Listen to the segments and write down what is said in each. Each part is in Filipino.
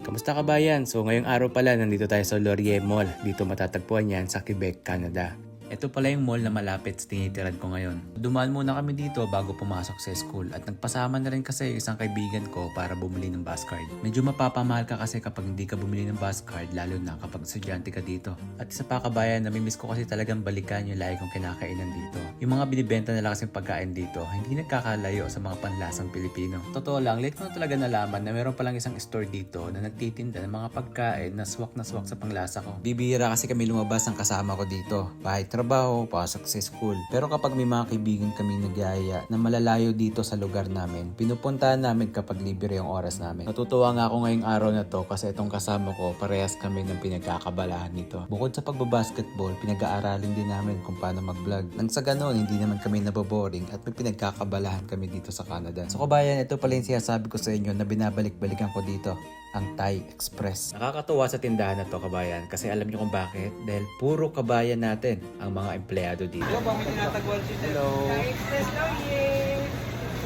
Kamusta kabayan? So ngayong araw pala nandito tayo sa Laurier Mall. Dito matatagpuan yan sa Quebec, Canada. Ito pala yung mall na malapit sa tinitirahan ko ngayon. Dumaan muna kami dito bago pumasok sa school at nagpasama na rin kasi yung isang kaibigan ko para bumili ng bus card. Medyo mapapamahal ka kasi kapag hindi ka bumili ng bus card, lalo na kapag estudyante ka dito. At isa pa kabayan, namimiss ko kasi talagang balikan yung lagi kong kinakainan dito. Yung mga binibenta nila kasing pagkain dito, hindi nagkakalayo sa mga panlasang Pilipino. Totoo lang, late ko na talaga nalaman na meron palang isang store dito na nagtitinda ng mga pagkain na swak sa panglasa ko. Bibihira kasi kami lumabas ng kasama ko dito. Bahay trabaho, pasok sa school. Pero kapag may mga kaibigan kami nagyaya na malalayo dito sa lugar namin, pinupuntahan namin kapag libre yung oras namin. Natutuwa nga ako ngayong araw na to kasi itong kasama ko, parehas kami ng pinagkakabalahan nito. Bukod sa pagbabasketball, pinag-aaralin din namin kung paano mag-vlog. Nang sa ganon, hindi naman kami naboboring at may pinagkakabalahan kami dito sa Canada. So kabayan, ito pala yung sinasabi ko sa inyo na binabalik-balikan ko dito, ang Thai Express. Nakakatuwa sa tindahan na to kabayan kasi alam niyo kung bakit? Dahil puro kabayan natin ang mga empleyado dito. Hello, bang may tinatagwan si Hello. Thai Express Laurier.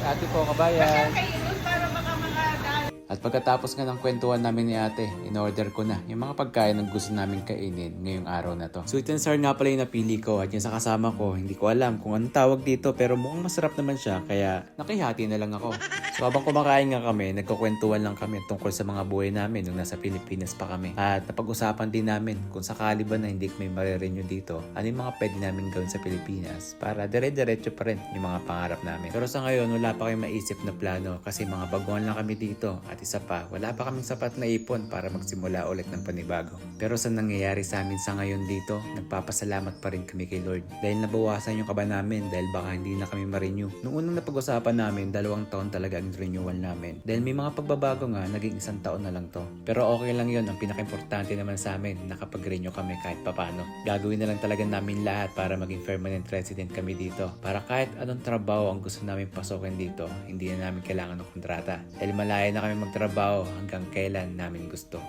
Ate po kabayan. Kainus para baka mga dahil. At pagkatapos nga ng kwentuhan namin ni ate, in-order ko na yung mga pagkain na gusto namin kainin ngayong araw na to. Sweet and sour nga pala yung napili ko at yung sa kasama ko, hindi ko alam kung anong tawag dito pero mukhang masarap naman siya kaya nakihati na lang ako. So habang kumakain nga kami, nagkukwentuhan lang kami tungkol sa mga buhay namin nung nasa Pilipinas pa kami. At napag-usapan din namin kung sakali ba na hindi kami marirenew dito, ano yung mga pwede namin gawin sa Pilipinas para dire-diretso pa rin yung mga pangarap namin. Pero sa ngayon, wala pa kayong maisip na plano kasi mga baguhan lang kami dito at isa pa, wala pa kaming sapat na ipon para magsimula ulit ng panibago. Pero sa nangyayari sa amin sa ngayon dito, nagpapasalamat pa rin kami kay Lord. Dahil nabawasan yung kaba namin dahil baka hindi na kami ma-renew. Noong unang napag-usapan namin, 2 taon talaga ang renewal namin. Dahil may mga pagbabago nga, naging 1 taon na lang to. Pero okay lang yun, ang pinaka-importante naman sa amin, nakapag-renew kami kahit papano. Gagawin na lang talaga namin lahat para maging permanent resident kami dito. Para kahit anong trabaho ang gusto namin pasukin dito, hindi na namin kailangan ng kontrata. Dahil malaya na kami magtrabaho hanggang kailan namin gusto.